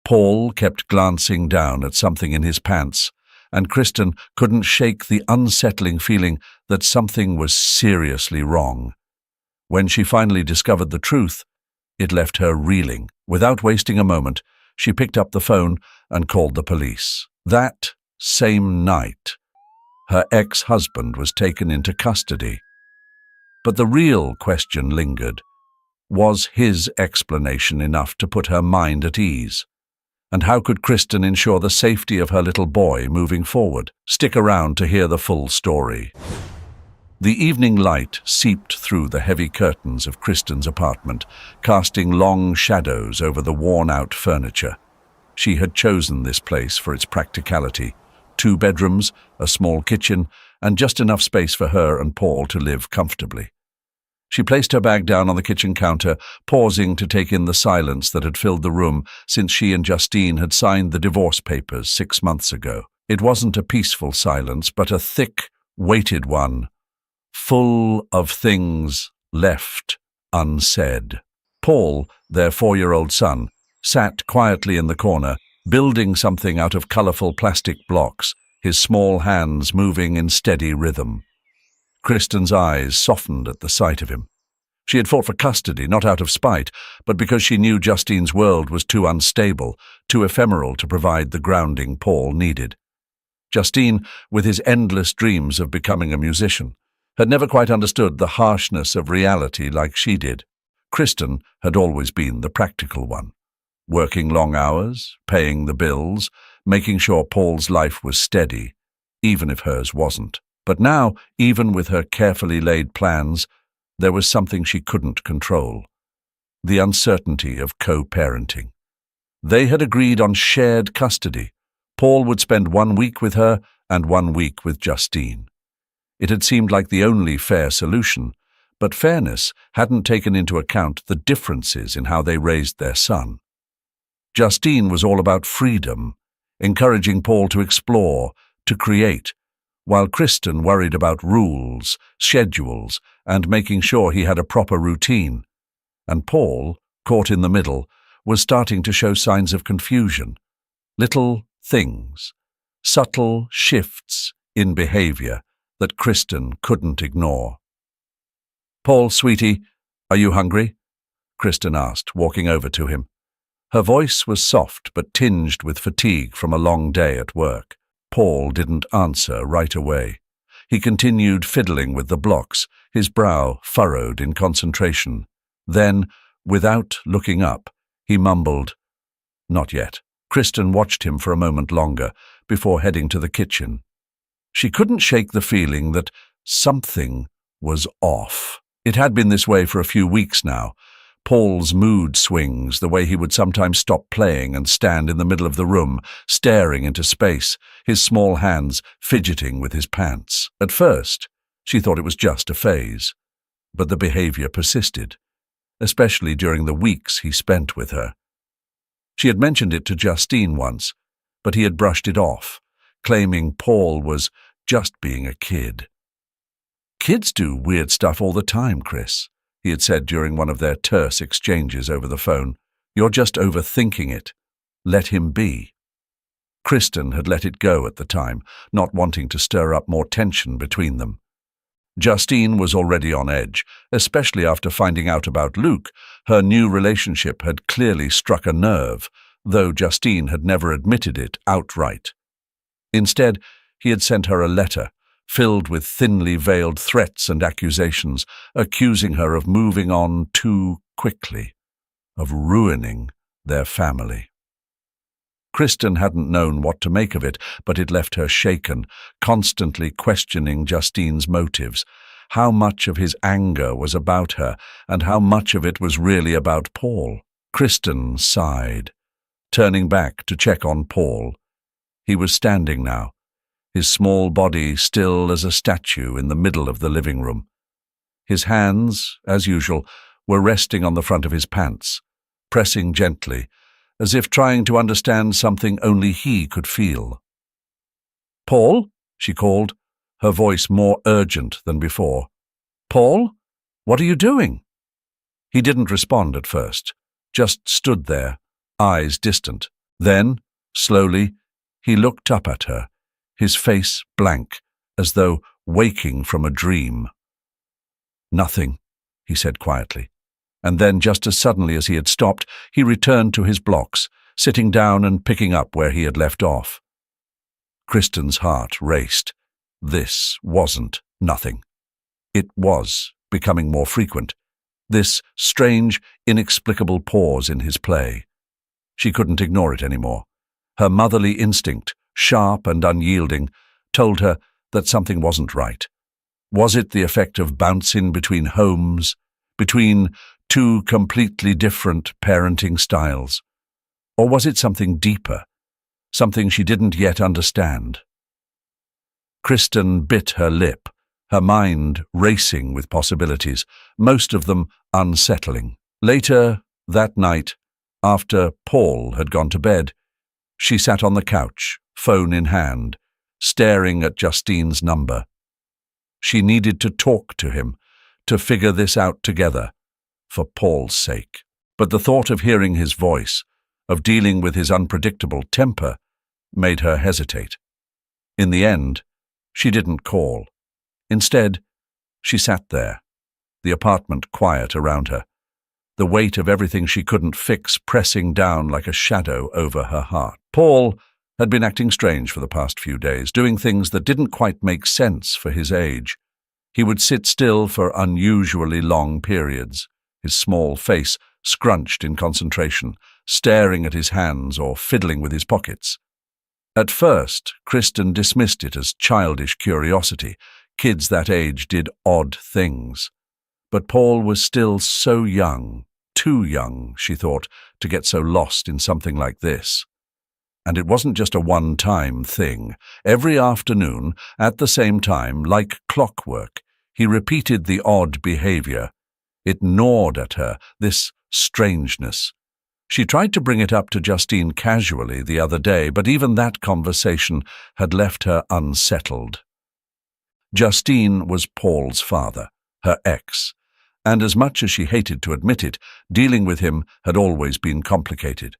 Paul kept glancing down at something in his pants, and Kristen couldn't shake the unsettling feeling that something was seriously wrong. When she finally discovered the truth, it left her reeling. Without wasting a moment, she picked up the phone and called the police. That same night, her ex-husband was taken into custody. But the real question lingered. Was his explanation enough to put her mind at ease? And how could Kristen ensure the safety of her little boy moving forward? Stick around to hear the full story. The evening light seeped through the heavy curtains of Kristen's apartment, casting long shadows over the worn-out furniture. She had chosen this place for its practicality: 2 bedrooms, a small kitchen, and just enough space for her and Paul to live comfortably. She placed her bag down on the kitchen counter, pausing to take in the silence that had filled the room since she and Justine had signed the divorce papers 6 months ago. It wasn't a peaceful silence, but a thick, weighted one, full of things left unsaid. Paul, their 4-year-old son, sat quietly in the corner, building something out of colorful plastic blocks, his small hands moving in steady rhythm. Kristen's eyes softened at the sight of him. She had fought for custody, not out of spite, but because she knew Justine's world was too unstable, too ephemeral to provide the grounding Paul needed. Justine, with his endless dreams of becoming a musician, had never quite understood the harshness of reality like she did. Kristen had always been the practical one, working long hours, paying the bills, making sure Paul's life was steady, even if hers wasn't. But now, even with her carefully laid plans, there was something she couldn't control: the uncertainty of co-parenting. They had agreed on shared custody. Paul would spend 1 week with her and 1 week with Justine. It had seemed like the only fair solution, but fairness hadn't taken into account the differences in how they raised their son. Justine was all about freedom, encouraging Paul to explore, to create, while Kristen worried about rules, schedules, and making sure he had a proper routine. And Paul, caught in the middle, was starting to show signs of confusion. Little things, subtle shifts in behavior that Kristen couldn't ignore. "Paul, sweetie, are you hungry?" Kristen asked, walking over to him. Her voice was soft but tinged with fatigue from a long day at work. Paul didn't answer right away. He continued fiddling with the blocks, his brow furrowed in concentration. Then, without looking up, he mumbled, "Not yet." Kristen watched him for a moment longer before heading to the kitchen. She couldn't shake the feeling that something was off. It had been this way for a few weeks now. Paul's mood swings, the way he would sometimes stop playing and stand in the middle of the room, staring into space, his small hands fidgeting with his pants. At first, she thought it was just a phase, but the behavior persisted, especially during the weeks he spent with her. She had mentioned it to Justine once, but he had brushed it off, claiming Paul was just being a kid. "Kids do weird stuff all the time, Chris," he had said during one of their terse exchanges over the phone. "You're just overthinking it. Let him be." Kristen had let it go at the time, not wanting to stir up more tension between them. Justine was already on edge, especially after finding out about Luke. Her new relationship had clearly struck a nerve, though Justine had never admitted it outright. Instead, he had sent her a letter, filled with thinly veiled threats and accusations, accusing her of moving on too quickly, of ruining their family. Kristen hadn't known what to make of it, but it left her shaken, constantly questioning Justine's motives. How much of his anger was about her, and how much of it was really about Paul? Kristen sighed, turning back to check on Paul. He was standing now, his small body still as a statue in the middle of the living room. His hands, as usual, were resting on the front of his pants, pressing gently, as if trying to understand something only he could feel. "Paul?" she called, her voice more urgent than before. "Paul? What are you doing?" He didn't respond at first, just stood there, eyes distant, Then, slowly, he looked up at her, his face blank, as though waking from a dream. "Nothing," he said quietly. And then, just as suddenly as he had stopped, he returned to his blocks, sitting down and picking up where he had left off. Kristen's heart raced. This wasn't nothing. It was becoming more frequent, this strange, inexplicable pause in his play. She couldn't ignore it anymore. Her motherly instinct, sharp and unyielding, told her that something wasn't right. Was it the effect of bouncing between homes, between two completely different parenting styles? Or was it something deeper, something she didn't yet understand? Kristen bit her lip, her mind racing with possibilities, most of them unsettling. Later that night, after Paul had gone to bed, she sat on the couch, phone in hand, staring at Justine's number. She needed to talk to him, to figure this out together, for Paul's sake. But the thought of hearing his voice, of dealing with his unpredictable temper, made her hesitate. In the end, she didn't call. Instead, she sat there, the apartment quiet around her, the weight of everything she couldn't fix pressing down like a shadow over her heart. Paul had been acting strange for the past few days, doing things that didn't quite make sense for his age. He would sit still for unusually long periods, his small face scrunched in concentration, staring at his hands or fiddling with his pockets. At first, Kristen dismissed it as childish curiosity. Kids that age did odd things. But Paul was still so young, too young, she thought, to get so lost in something like this. And it wasn't just a one-time thing. Every afternoon, at the same time, like clockwork, he repeated the odd behavior. It gnawed at her, this strangeness. She tried to bring it up to Justine casually the other day, but even that conversation had left her unsettled. Justine was Paul's father, her ex, and as much as she hated to admit it, dealing with him had always been complicated.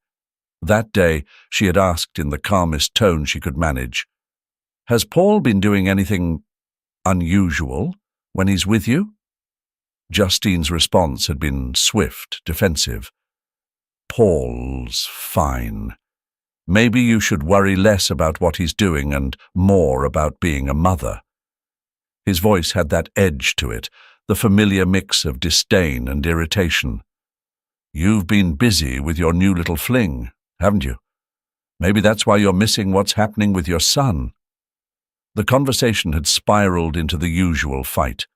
That day, she had asked in the calmest tone she could manage, "Has Paul been doing anything unusual when he's with you?" Justine's response had been swift, defensive. "Paul's fine. Maybe you should worry less about what he's doing and more about being a mother." His voice had that edge to it, the familiar mix of disdain and irritation. "You've been busy with your new little fling, haven't you? Maybe that's why you're missing what's happening with your son." The conversation had spiraled into the usual fight.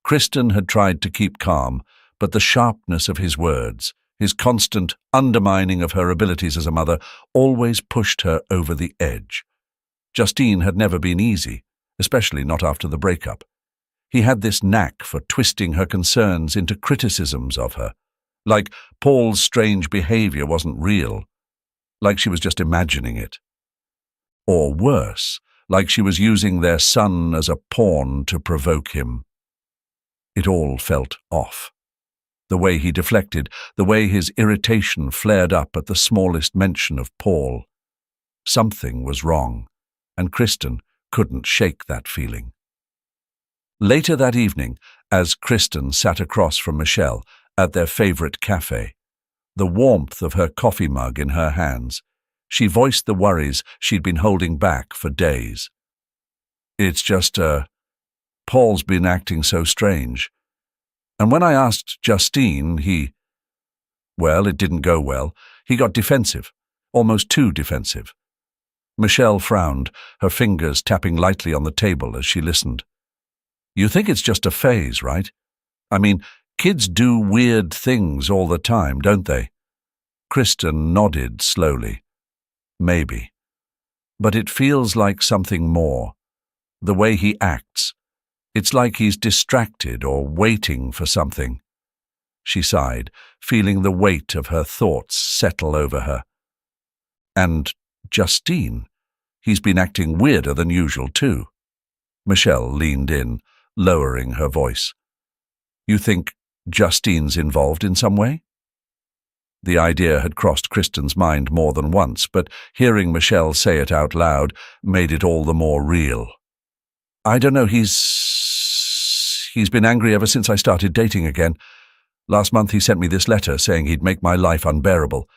Kristen had tried to keep calm, but the sharpness of his words, his constant undermining of her abilities as a mother, always pushed her over the edge. Justine had never been easy, especially not after the breakup. He had this knack for twisting her concerns into criticisms of her, like Paul's strange behavior wasn't real, like she was just imagining it. Or worse, like she was using their son as a pawn to provoke him. It all felt off. The way he deflected, the way his irritation flared up at the smallest mention of Paul. Something was wrong, and Kristen couldn't shake that feeling. Later that evening, as Kristen sat across from Michelle at their favorite cafe, the warmth of her coffee mug in her hands, she voiced the worries she'd been holding back for days. "It's just, Paul's been acting so strange. And when I asked Justine, well, it didn't go well. He got defensive, almost too defensive." Michelle frowned, her fingers tapping lightly on the table as she listened. "You think it's just a phase, right? I mean, kids do weird things all the time, don't they?" Kristen nodded slowly. "Maybe. But it feels like something more. The way he acts. It's like he's distracted or waiting for something." She sighed, feeling the weight of her thoughts settle over her. "And Justine, he's been acting weirder than usual too." Michelle leaned in, lowering her voice. "You think Justine's involved in some way?" The idea had crossed Kristen's mind more than once, but hearing Michelle say it out loud made it all the more real. I don't know, he's been angry ever since I started dating again. Last month he sent me this letter saying he'd make my life unbearable.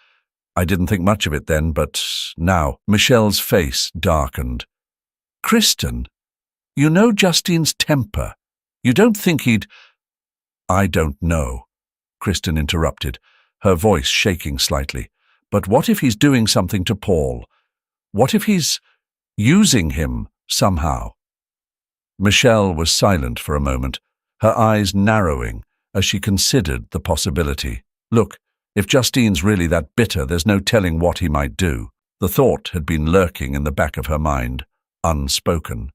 I didn't think much of it then, but now Michelle's face darkened. Kristen, you know Justine's temper. You don't think he'd— I don't know, Kristen interrupted, her voice shaking slightly. But what if he's doing something to Paul? What if he's using him somehow? Michelle was silent for a moment, her eyes narrowing as she considered the possibility. Look, if Justine's really that bitter, there's no telling what he might do. The thought had been lurking in the back of her mind, unspoken.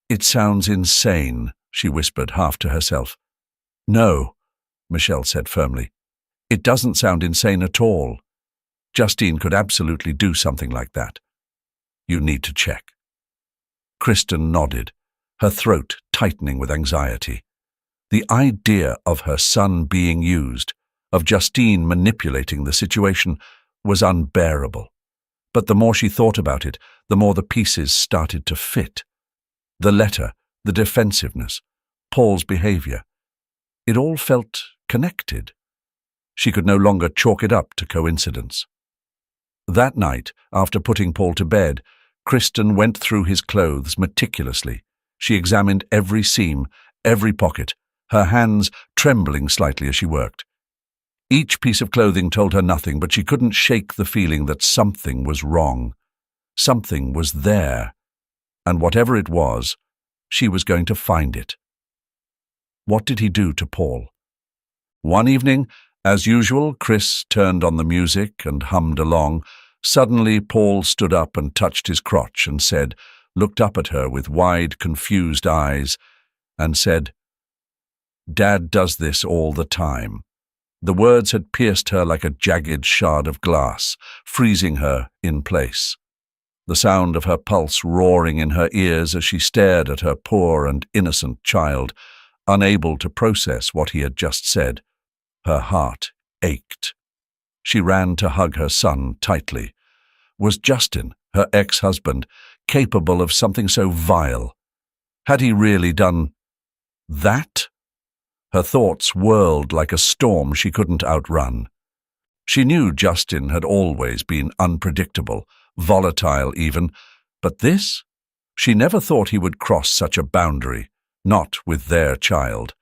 It sounds insane, she whispered, half to herself. No, Michelle said firmly. It doesn't sound insane at all. Justine could absolutely do something like that. You need to check. Kristen nodded, her throat tightening with anxiety. The idea of her son being used, of Justine manipulating the situation, was unbearable. But the more she thought about it, the more the pieces started to fit. The letter, the defensiveness, Paul's behavior. It all felt connected. She could no longer chalk it up to coincidence. That night, after putting Paul to bed, Kristen went through his clothes meticulously. She examined every seam, every pocket, her hands trembling slightly as she worked. Each piece of clothing told her nothing, but she couldn't shake the feeling that something was wrong. Something was there, and whatever it was, she was going to find it. What did he do to Paul? One evening, as usual, Chris turned on the music and hummed along. Suddenly, Paul stood up and touched his crotch and looked up at her with wide, confused eyes, and said, "Dad does this all the time." The words had pierced her like a jagged shard of glass, freezing her in place. The sound of her pulse roaring in her ears as she stared at her poor and innocent child, unable to process what he had just said. Her heart ached. She ran to hug her son tightly. Was Justin, her ex-husband, capable of something so vile? Had he really done that? Her thoughts whirled like a storm she couldn't outrun. She knew Justin had always been unpredictable, volatile even, but this? She never thought he would cross such a boundary, not with their child.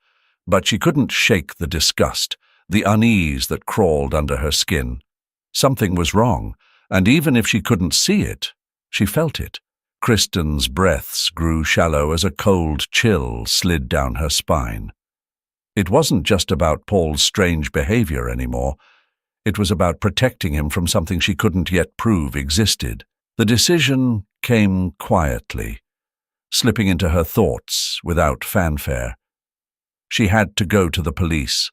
But she couldn't shake the disgust, the unease that crawled under her skin. Something was wrong, and even if she couldn't see it, she felt it. Kristen's breaths grew shallow as a cold chill slid down her spine. It wasn't just about Paul's strange behavior anymore. It was about protecting him from something she couldn't yet prove existed. The decision came quietly, slipping into her thoughts without fanfare. She had to go to the police.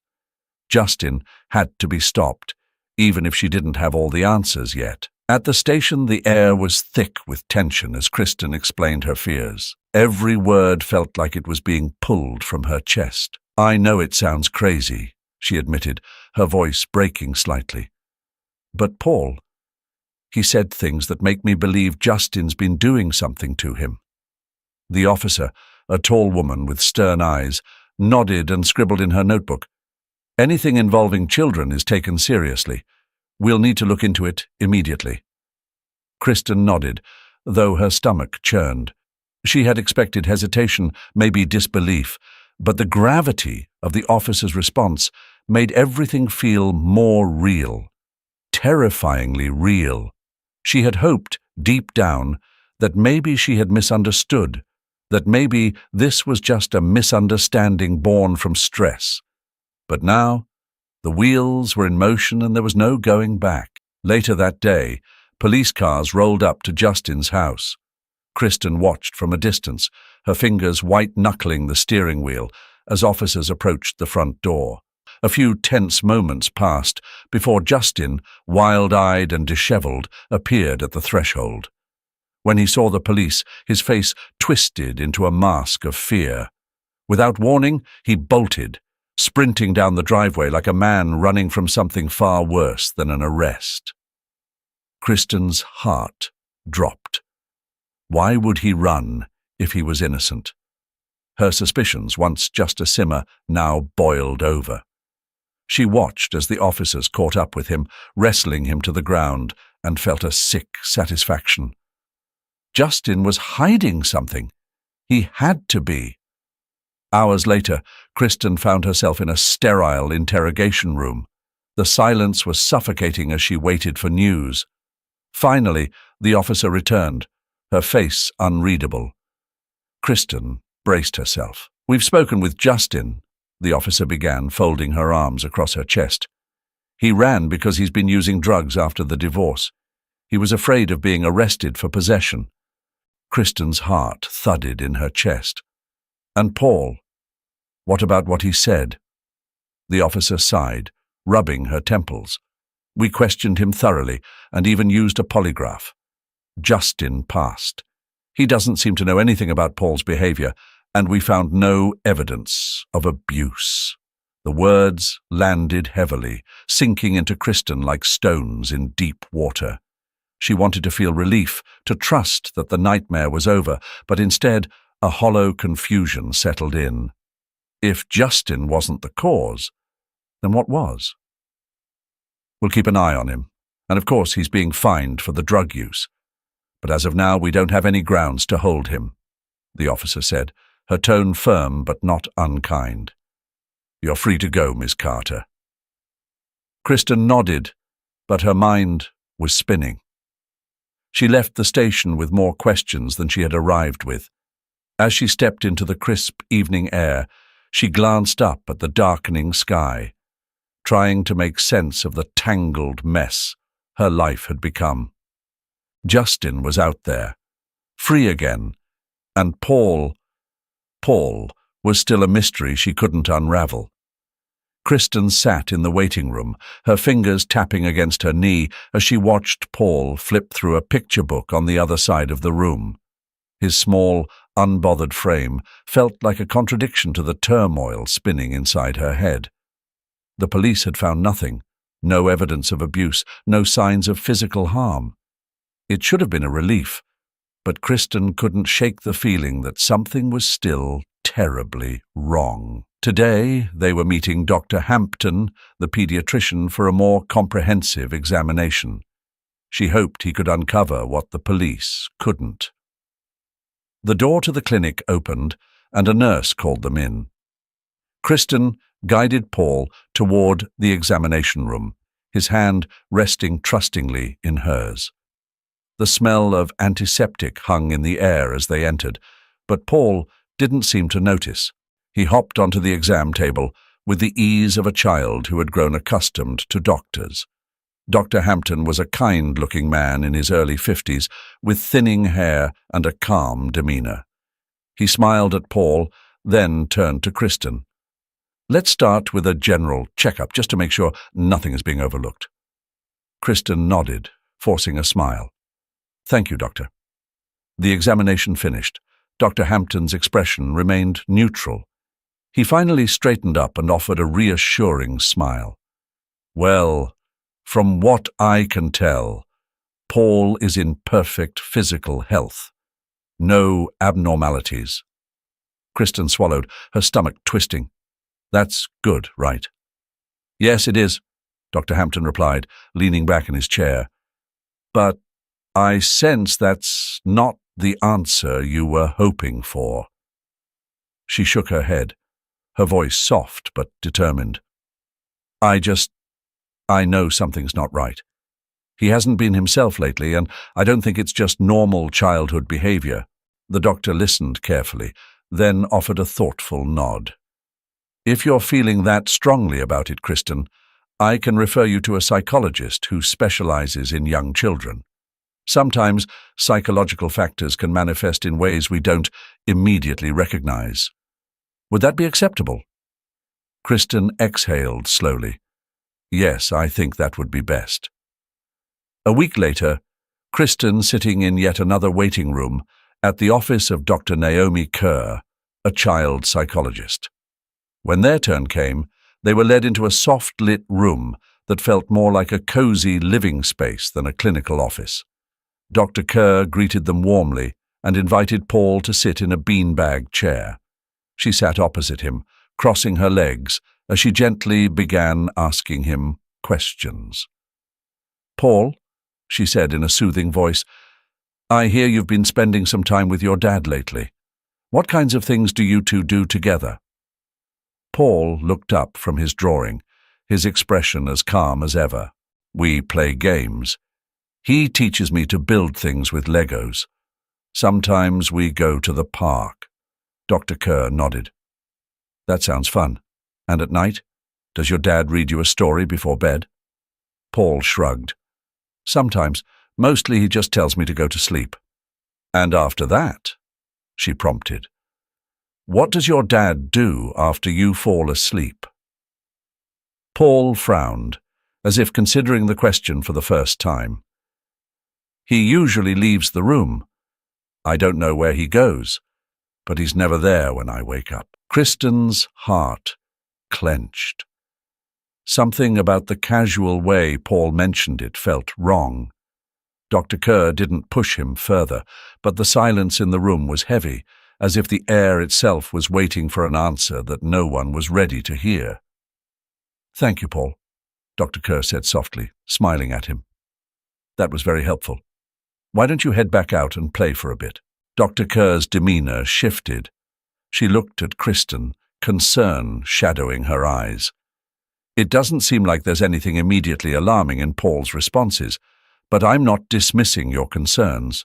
Justin had to be stopped, even if she didn't have all the answers yet. At the station, the air was thick with tension as Kristen explained her fears. Every word felt like it was being pulled from her chest. "I know it sounds crazy," she admitted, her voice breaking slightly. "But Paul, he said things that make me believe Justin's been doing something to him." The officer, a tall woman with stern eyes, nodded and scribbled in her notebook. "Anything involving children is taken seriously. We'll need to look into it immediately." Kristen nodded, though her stomach churned. She had expected hesitation, maybe disbelief, but the gravity of the officer's response made everything feel more real, terrifyingly real. She had hoped, deep down, that maybe she had misunderstood, that maybe this was just a misunderstanding born from stress. But now, the wheels were in motion and there was no going back. Later that day, police cars rolled up to Justin's house. Kristen watched from a distance, her fingers white-knuckling the steering wheel as officers approached the front door. A few tense moments passed before Justin, wild-eyed and disheveled, appeared at the threshold. When he saw the police, his face twisted into a mask of fear. Without warning, he bolted, sprinting down the driveway like a man running from something far worse than an arrest. Kristen's heart dropped. Why would he run if he was innocent? Her suspicions, once just a simmer, now boiled over. She watched as the officers caught up with him, wrestling him to the ground, and felt a sick satisfaction. Justin was hiding something. He had to be. Hours later, Kristen found herself in a sterile interrogation room. The silence was suffocating as she waited for news. Finally, the officer returned, her face unreadable. Kristen braced herself. "We've spoken with Justin," the officer began, folding her arms across her chest. "He ran because he's been using drugs after the divorce. He was afraid of being arrested for possession." Kristen's heart thudded in her chest. "And Paul? What about what he said?" The officer sighed, rubbing her temples. "We questioned him thoroughly and even used a polygraph. Justin passed. He doesn't seem to know anything about Paul's behavior, and we found no evidence of abuse." The words landed heavily, sinking into Kristen like stones in deep water. She wanted to feel relief, to trust that the nightmare was over, but instead a hollow confusion settled in. If Justin wasn't the cause, then what was? "We'll keep an eye on him, and of course he's being fined for the drug use. But as of now, we don't have any grounds to hold him," the officer said, her tone firm but not unkind. "You're free to go, Miss Carter." Kristen nodded, but her mind was spinning. She left the station with more questions than she had arrived with. As she stepped into the crisp evening air, she glanced up at the darkening sky, trying to make sense of the tangled mess her life had become. Justin was out there, free again, and Paul was still a mystery she couldn't unravel. Kristen sat in the waiting room, her fingers tapping against her knee as she watched Paul flip through a picture book on the other side of the room. His small, unbothered frame felt like a contradiction to the turmoil spinning inside her head. The police had found nothing, no evidence of abuse, no signs of physical harm. It should have been a relief, but Kristen couldn't shake the feeling that something was still terribly wrong. Today, they were meeting Dr. Hampton, the pediatrician, for a more comprehensive examination. She hoped he could uncover what the police couldn't. The door to the clinic opened, and a nurse called them in. Kristen guided Paul toward the examination room, his hand resting trustingly in hers. The smell of antiseptic hung in the air as they entered, but Paul didn't seem to notice. He hopped onto the exam table with the ease of a child who had grown accustomed to doctors. Dr. Hampton was a kind-looking man in his early 50s, with thinning hair and a calm demeanor. He smiled at Paul, then turned to Kristen. "Let's start with a general checkup, just to make sure nothing is being overlooked." Kristen nodded, forcing a smile. "Thank you, Doctor." The examination finished. Dr. Hampton's expression remained neutral. He finally straightened up and offered a reassuring smile. "Well, from what I can tell, Paul is in perfect physical health. No abnormalities." Kristen swallowed, her stomach twisting. "That's good, right?" "Yes, it is," Dr. Hampton replied, leaning back in his chair. "But I sense that's not the answer you were hoping for." She shook her head, her voice soft but determined. I know something's not right. He hasn't been himself lately, and I don't think it's just normal childhood behavior." The doctor listened carefully, then offered a thoughtful nod. "If you're feeling that strongly about it, Kristen, I can refer you to a psychologist who specializes in young children. Sometimes psychological factors can manifest in ways we don't immediately recognize. Would that be acceptable?" Kristen exhaled slowly. "Yes, I think that would be best." A week later, Kristen sitting in yet another waiting room at the office of Dr. Naomi Kerr, a child psychologist. When their turn came, They were led into a soft-lit room that felt more like a cozy living space than a clinical office. Dr. Kerr greeted them warmly and invited Paul to sit in a beanbag chair. She sat opposite him, crossing her legs as she gently began asking him questions. "Paul," she said in a soothing voice, "I hear you've been spending some time with your dad lately. What kinds of things do you two do together?" Paul looked up from his drawing, his expression as calm as ever. "We play games. He teaches me to build things with Legos. Sometimes we go to the park." Dr. Kerr nodded. "That sounds fun. And at night? Does your dad read you a story before bed?" Paul shrugged. "Sometimes. Mostly he just tells me to go to sleep." "And after that?" she prompted. "What does your dad do after you fall asleep?" Paul frowned, as if considering the question for the first time. "He usually leaves the room. I don't know where he goes, but he's never there when I wake up." Kristen's heart clenched. Something about the casual way Paul mentioned it felt wrong. Dr. Kerr didn't push him further, but the silence in the room was heavy, as if the air itself was waiting for an answer that no one was ready to hear. "Thank you, Paul," Dr. Kerr said softly, smiling at him. "That was very helpful. Why don't you head back out and play for a bit?" Dr. Kerr's demeanor shifted. She looked at Kristen, concern shadowing her eyes. "It doesn't seem like there's anything immediately alarming in Paul's responses, but I'm not dismissing your concerns.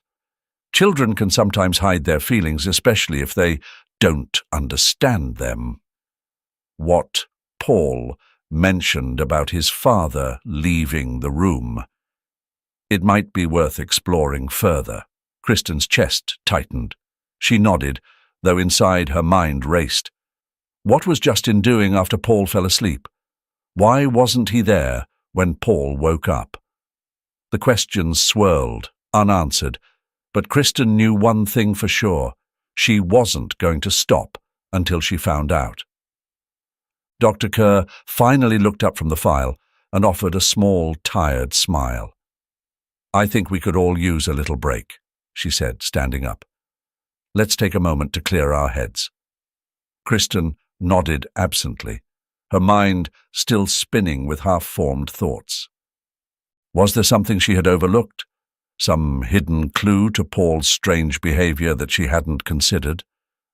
Children can sometimes hide their feelings, especially if they don't understand them." What Paul mentioned about his father leaving the room. It might be worth exploring further. Kristen's chest tightened. She nodded, though inside her mind raced. What was Justin doing after Paul fell asleep? Why wasn't he there when Paul woke up? The questions swirled, unanswered, but Kristen knew one thing for sure. She wasn't going to stop until she found out. Dr. Kerr finally looked up from the file and offered a small, tired smile. "I think we could all use a little break," she said, standing up. "Let's take a moment to clear our heads." Kristen nodded absently, her mind still spinning with half-formed thoughts. Was there something she had overlooked? Some hidden clue to Paul's strange behavior that she hadn't considered?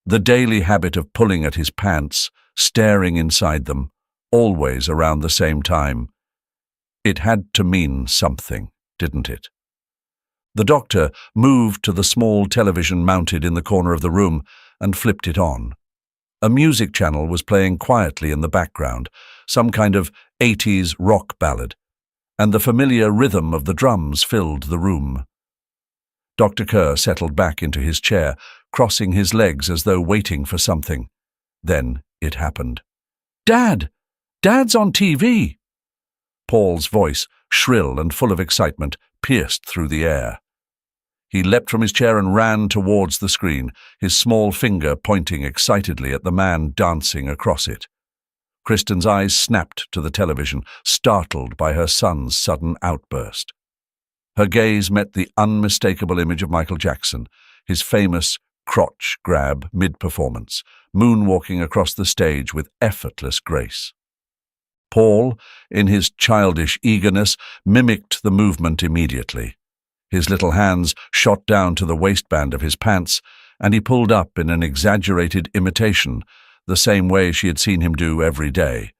The daily habit of pulling at his pants, staring inside them, always around the same time. It had to mean something, didn't it? The doctor moved to the small television mounted in the corner of the room and flipped it on. A music channel was playing quietly in the background, some kind of 80s rock ballad, and the familiar rhythm of the drums filled the room. Dr. Kerr settled back into his chair, crossing his legs as though waiting for something. Then it happened. "Dad! Dad's on TV!" Paul's voice, shrill and full of excitement, pierced through the air. He leapt from his chair and ran towards the screen, his small finger pointing excitedly at the man dancing across it. Kristen's eyes snapped to the television, startled by her son's sudden outburst. Her gaze met the unmistakable image of Michael Jackson, his famous crotch grab mid-performance, moonwalking across the stage with effortless grace. Paul, in his childish eagerness, mimicked the movement immediately. His little hands shot down to the waistband of his pants, and he pulled up in an exaggerated imitation, the same way she had seen him do every day.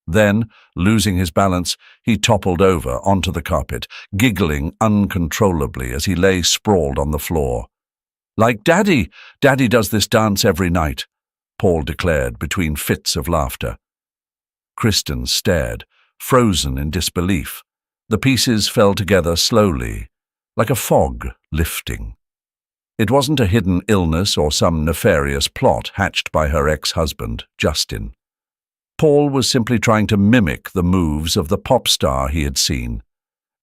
Then, losing his balance, he toppled over onto the carpet, giggling uncontrollably as he lay sprawled on the floor. "Like Daddy! Daddy does this dance every night," Paul declared between fits of laughter. Kristen stared, frozen in disbelief. The pieces fell together slowly, like a fog lifting. It wasn't a hidden illness or some nefarious plot hatched by her ex-husband, Justin. Paul was simply trying to mimic the moves of the pop star he had seen,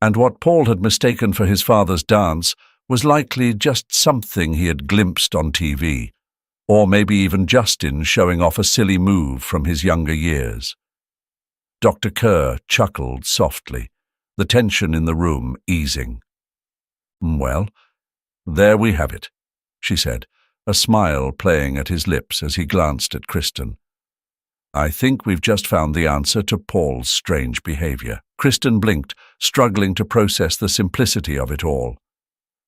and what Paul had mistaken for his father's dance was likely just something he had glimpsed on TV, or maybe even Justin showing off a silly move from his younger years. Dr. Kerr chuckled softly, the tension in the room easing. "Well, there we have it," she said, a smile playing at his lips as he glanced at Kristen. "I think we've just found the answer to Paul's strange behavior." Kristen blinked, struggling to process the simplicity of it all.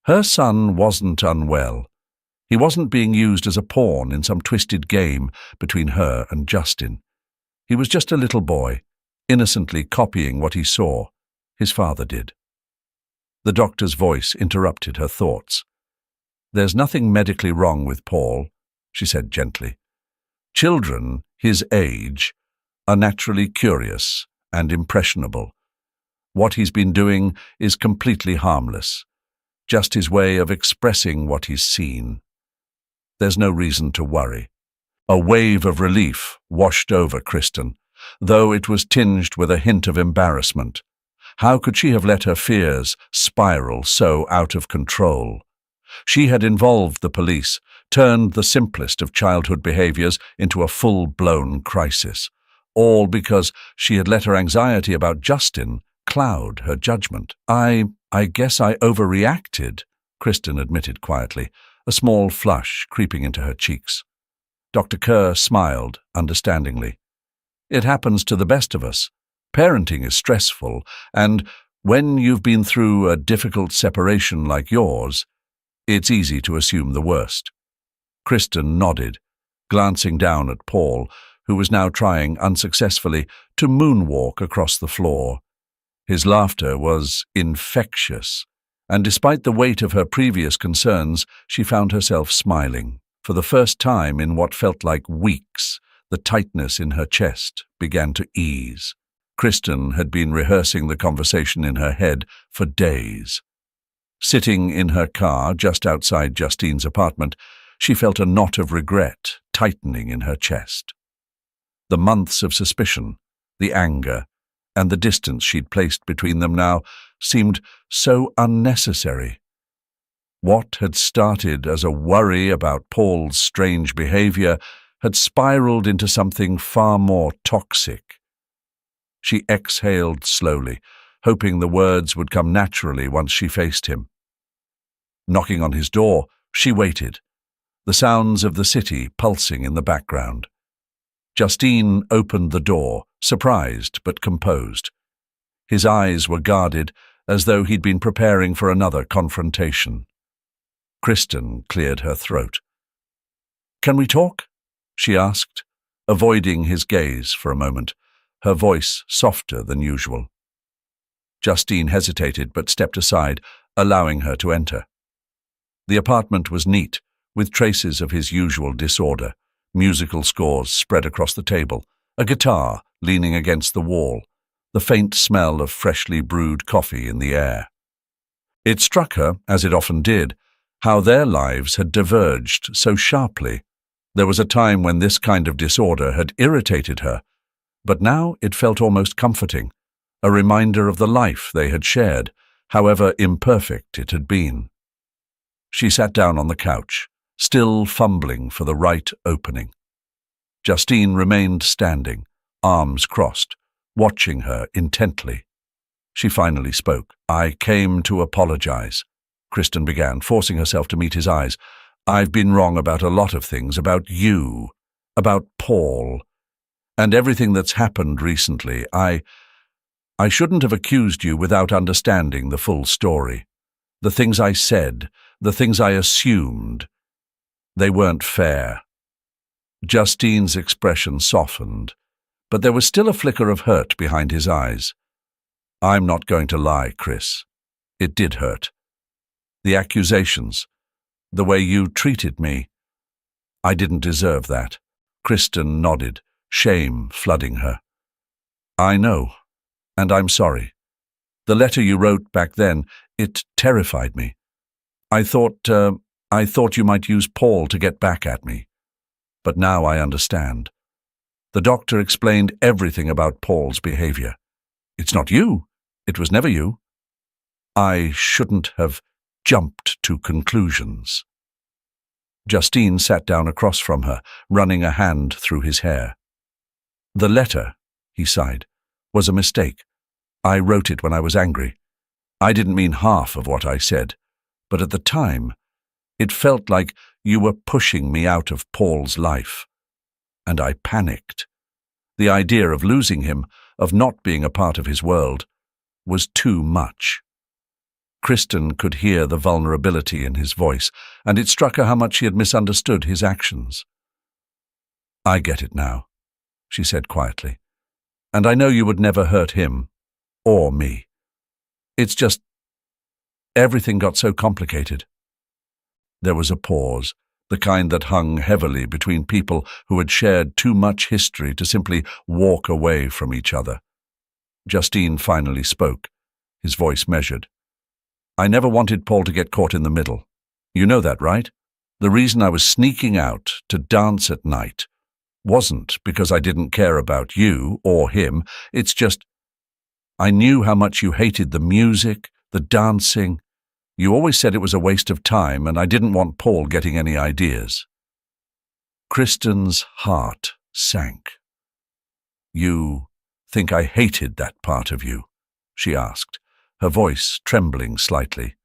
Her son wasn't unwell. He wasn't being used as a pawn in some twisted game between her and Justin. He was just a little boy, innocently copying what he saw his father did. The doctor's voice interrupted her thoughts. "There's nothing medically wrong with Paul," she said gently. "Children his age are naturally curious and impressionable. What he's been doing is completely harmless, just his way of expressing what he's seen. There's no reason to worry." A wave of relief washed over Kristen, though it was tinged with a hint of embarrassment. How could she have let her fears spiral so out of control? She had involved the police, turned the simplest of childhood behaviors into a full-blown crisis, all because she had let her anxiety about Justin cloud her judgment. I guess I overreacted," Kristen admitted quietly, a small flush creeping into her cheeks. Dr. Kerr smiled understandingly. "It happens to the best of us. Parenting is stressful, and when you've been through a difficult separation like yours, it's easy to assume the worst." Kristen nodded, glancing down at Paul, who was now trying unsuccessfully to moonwalk across the floor. His laughter was infectious, and despite the weight of her previous concerns, she found herself smiling. For the first time in what felt like weeks, the tightness in her chest began to ease. Kristen had been rehearsing the conversation in her head for days. Sitting in her car just outside Justine's apartment, she felt a knot of regret tightening in her chest. The months of suspicion, the anger, and the distance she'd placed between them now seemed so unnecessary. What had started as a worry about Paul's strange behavior had spiraled into something far more toxic. She exhaled slowly, hoping the words would come naturally once she faced him. Knocking on his door, she waited, the sounds of the city pulsing in the background. Justine opened the door, surprised but composed. His eyes were guarded, as though he'd been preparing for another confrontation. Kristen cleared her throat. "Can we talk?" she asked, avoiding his gaze for a moment, her voice softer than usual. Justine hesitated but stepped aside, allowing her to enter. The apartment was neat, with traces of his usual disorder, musical scores spread across the table, a guitar leaning against the wall, the faint smell of freshly brewed coffee in the air. It struck her, as it often did, how their lives had diverged so sharply. There was a time when this kind of disorder had irritated her, but now it felt almost comforting, a reminder of the life they had shared, however imperfect it had been. She sat down on the couch, still fumbling for the right opening. Justine remained standing, arms crossed, watching her intently. She finally spoke. "I came to apologize," Kristen began, forcing herself to meet his eyes. "I've been wrong about a lot of things, about you, about Paul, and everything that's happened recently. I shouldn't have accused you without understanding the full story. The things I said, the things I assumed, they weren't fair." Justine's expression softened, but there was still a flicker of hurt behind his eyes. "I'm not going to lie, Chris. It did hurt. The accusations, the way you treated me, I didn't deserve that." Kristen nodded, shame flooding her. "I know, and I'm sorry. The letter you wrote back then, it terrified me. I thought you might use Paul to get back at me. But now I understand. The doctor explained everything about Paul's behavior. It's not you. It was never you. I shouldn't have jumped to conclusions." Justine sat down across from her, running a hand through his hair. "The letter," he sighed, was a mistake. I wrote it when I was angry. I didn't mean half of what I said, but at the time, it felt like you were pushing me out of Paul's life. And I panicked. The idea of losing him, of not being a part of his world, was too much. Kristen could hear the vulnerability in his voice, and it struck her how much she had misunderstood his actions. "I get it now," she said quietly. "And I know you would never hurt him, or me. It's just, everything got so complicated." There was a pause, the kind that hung heavily between people who had shared too much history to simply walk away from each other. Justine finally spoke, his voice measured. "I never wanted Paul to get caught in the middle. You know that, right? The reason I was sneaking out to dance at night wasn't because I didn't care about you or him. It's just, I knew how much you hated the music, the dancing. You always said it was a waste of time, and I didn't want Paul getting any ideas." Kristen's heart sank. "You think I hated that part of you?" she asked, her voice trembling slightly.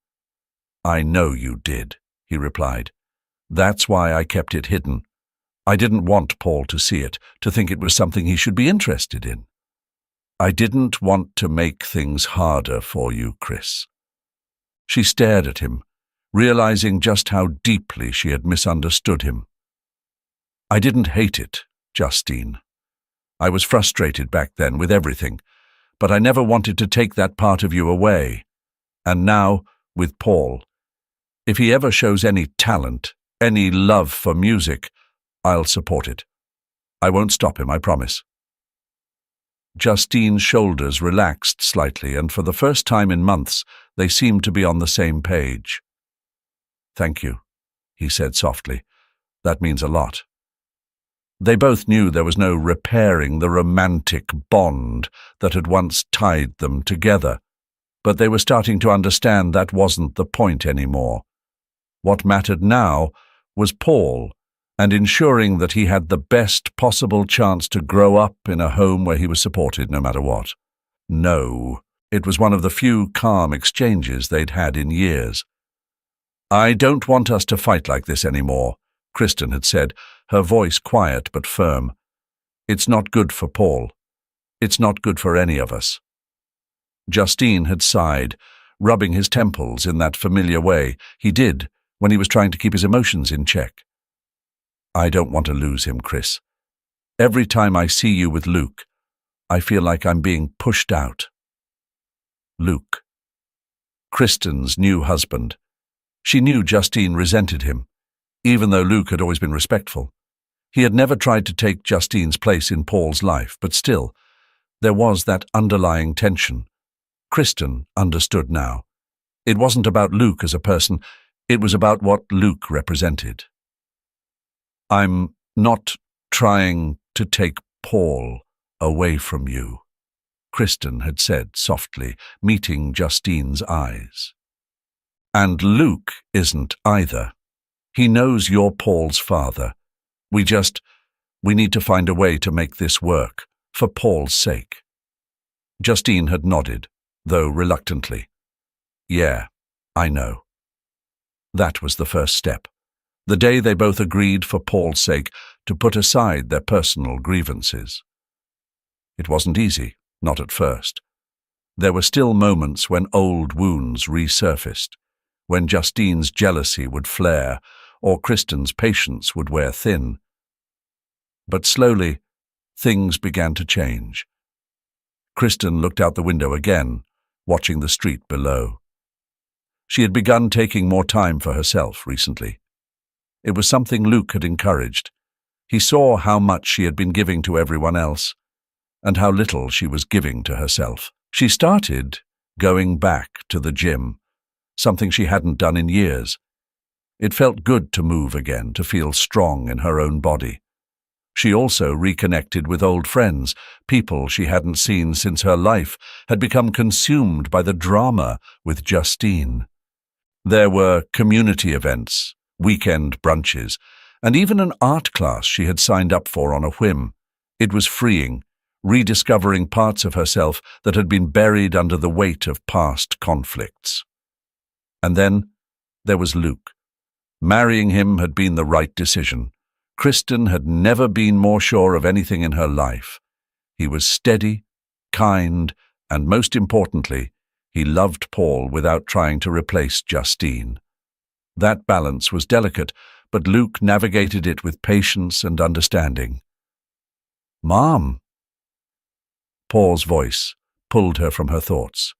"I know you did," he replied. "That's why I kept it hidden. I didn't want Paul to see it, to think it was something he should be interested in. I didn't want to make things harder for you, Chris." She stared at him, realizing just how deeply she had misunderstood him. "I didn't hate it, Justine. I was frustrated back then with everything, but I never wanted to take that part of you away. And now, with Paul, if he ever shows any talent, any love for music, I'll support it. I won't stop him, I promise." Justine's shoulders relaxed slightly, and for the first time in months, they seemed to be on the same page. "Thank you," he said softly. "That means a lot." They both knew there was no repairing the romantic bond that had once tied them together, but they were starting to understand that wasn't the point anymore. What mattered now was Paul, and ensuring that he had the best possible chance to grow up in a home where he was supported no matter what. No, it was one of the few calm exchanges they'd had in years. "I don't want us to fight like this anymore," Kristen had said, her voice quiet but firm. "It's not good for Paul. It's not good for any of us." Justine had sighed, rubbing his temples in that familiar way he did when he was trying to keep his emotions in check. "I don't want to lose him, Chris. Every time I see you with Luke, I feel like I'm being pushed out." Luke. Kristen's new husband. She knew Justine resented him, even though Luke had always been respectful. He had never tried to take Justine's place in Paul's life, but still, there was that underlying tension. Kristen understood now. It wasn't about Luke as a person, it was about what Luke represented. "I'm not trying to take Paul away from you," Kristen had said softly, meeting Justine's eyes. "And Luke isn't either. He knows you're Paul's father. We need to find a way to make this work, for Paul's sake." Justine had nodded, though reluctantly. "Yeah, I know." That was the first step. The day they both agreed, for Paul's sake, to put aside their personal grievances. It wasn't easy, not at first. There were still moments when old wounds resurfaced, when Justine's jealousy would flare, or Kristen's patience would wear thin. But slowly, things began to change. Kristen looked out the window again, watching the street below. She had begun taking more time for herself recently. It was something Luke had encouraged. He saw how much she had been giving to everyone else, and how little she was giving to herself. She started going back to the gym, something she hadn't done in years. It felt good to move again, to feel strong in her own body. She also reconnected with old friends, people she hadn't seen since her life had become consumed by the drama with Justine. There were community events, weekend brunches, and even an art class she had signed up for on a whim. It was freeing, rediscovering parts of herself that had been buried under the weight of past conflicts. And then there was Luke. Marrying him had been the right decision. Kristen had never been more sure of anything in her life. He was steady, kind, and most importantly, he loved Paul without trying to replace Justine. That balance was delicate, but Luke navigated it with patience and understanding. "Mom!" Paul's voice pulled her from her thoughts.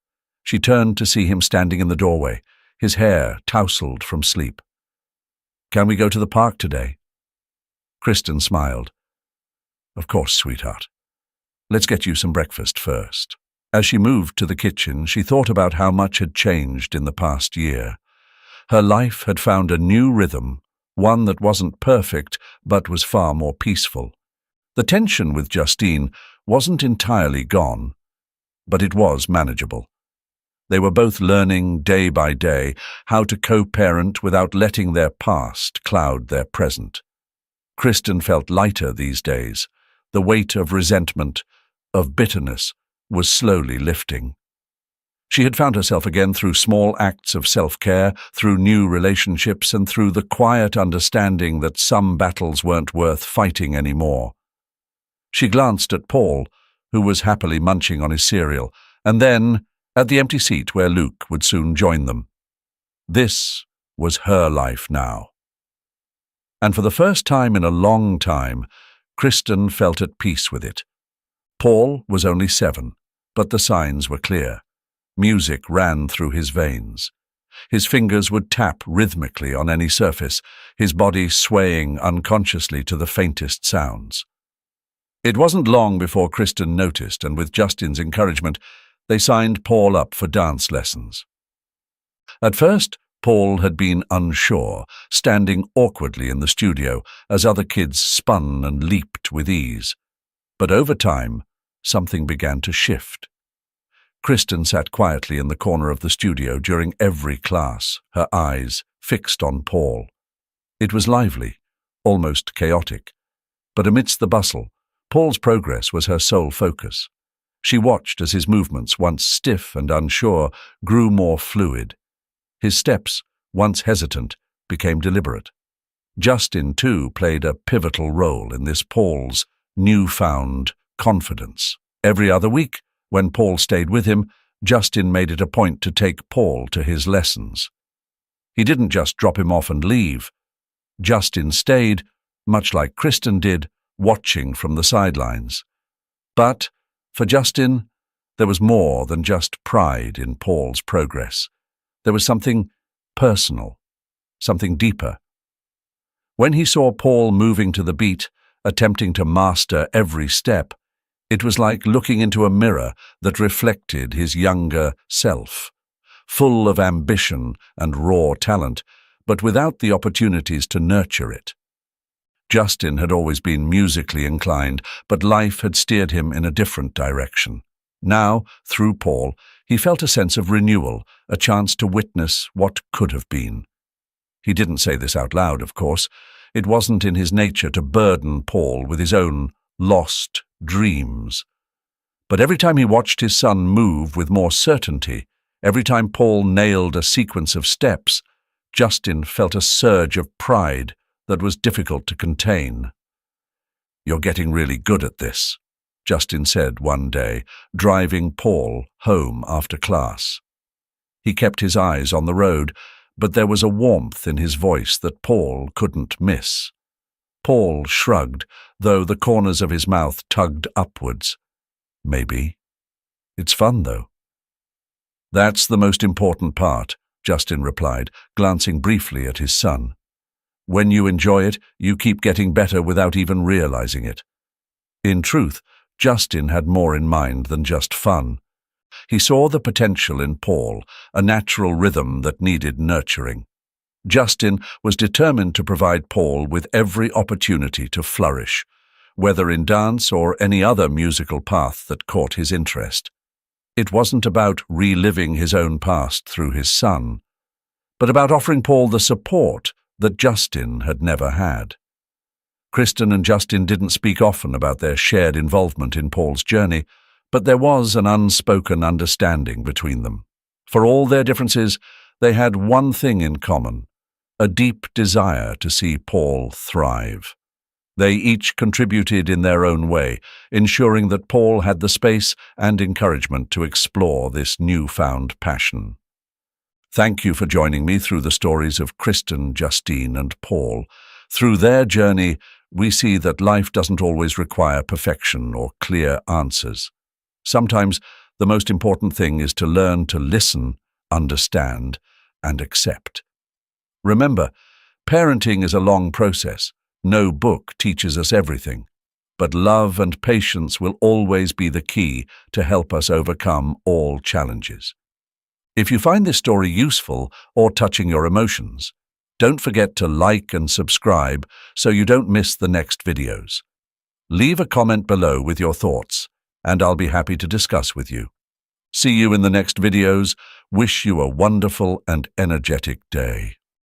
She turned to see him standing in the doorway, his hair tousled from sleep. "Can we go to the park today?" Kristen smiled. "Of course, sweetheart. Let's get you some breakfast first." As she moved to the kitchen, she thought about how much had changed in the past year. Her life had found a new rhythm, one that wasn't perfect, but was far more peaceful. The tension with Justine wasn't entirely gone, but it was manageable. They were both learning day by day how to co-parent without letting their past cloud their present. Kristen felt lighter these days. The weight of resentment, of bitterness, was slowly lifting. She had found herself again through small acts of self-care, through new relationships, and through the quiet understanding that some battles weren't worth fighting anymore. She glanced at Paul, who was happily munching on his cereal, and then at the empty seat where Luke would soon join them. This was her life now. And for the first time in a long time, Kristen felt at peace with it. Paul was only 7, but the signs were clear. Music ran through his veins. His fingers would tap rhythmically on any surface, his body swaying unconsciously to the faintest sounds. It wasn't long before Kristen noticed, and with Justin's encouragement, they signed Paul up for dance lessons. At first, Paul had been unsure, standing awkwardly in the studio as other kids spun and leaped with ease. But over time, something began to shift. Kristen sat quietly in the corner of the studio during every class, her eyes fixed on Paul. It was lively, almost chaotic, but amidst the bustle, Paul's progress was her sole focus. She watched as his movements, once stiff and unsure, grew more fluid. His steps, once hesitant, became deliberate. Justin, too, played a pivotal role in this Paul's newfound confidence. Every other week, when Paul stayed with him, Justin made it a point to take Paul to his lessons. He didn't just drop him off and leave. Justin stayed, much like Kristen did, watching from the sidelines. But, for Justin, there was more than just pride in Paul's progress. There was something personal, something deeper. When he saw Paul moving to the beat, attempting to master every step, it was like looking into a mirror that reflected his younger self, full of ambition and raw talent, but without the opportunities to nurture it. Justin had always been musically inclined, but life had steered him in a different direction. Now, through Paul, he felt a sense of renewal, a chance to witness what could have been. He didn't say this out loud, of course. It wasn't in his nature to burden Paul with his own lost dreams. But every time he watched his son move with more certainty, every time Paul nailed a sequence of steps, Justin felt a surge of pride that was difficult to contain. "You're getting really good at this," Justin said one day, driving Paul home after class. He kept his eyes on the road, but there was a warmth in his voice that Paul couldn't miss. Paul shrugged, though the corners of his mouth tugged upwards. "Maybe. It's fun, though." "That's the most important part," Justin replied, glancing briefly at his son. "When you enjoy it, you keep getting better without even realizing it." In truth, Justin had more in mind than just fun. He saw the potential in Paul, a natural rhythm that needed nurturing. Justin was determined to provide Paul with every opportunity to flourish, whether in dance or any other musical path that caught his interest. It wasn't about reliving his own past through his son, but about offering Paul the support that Justin had never had. Kristen and Justin didn't speak often about their shared involvement in Paul's journey, but there was an unspoken understanding between them. For all their differences, they had one thing in common: a deep desire to see Paul thrive. They each contributed in their own way, ensuring that Paul had the space and encouragement to explore this newfound passion. Thank you for joining me through the stories of Kristen, Justine, and Paul. Through their journey, we see that life doesn't always require perfection or clear answers. Sometimes the most important thing is to learn to listen, understand, and accept. Remember, parenting is a long process. No book teaches us everything, but love and patience will always be the key to help us overcome all challenges. If you find this story useful or touching your emotions, don't forget to like and subscribe so you don't miss the next videos. Leave a comment below with your thoughts, and I'll be happy to discuss with you. See you in the next videos. Wish you a wonderful and energetic day.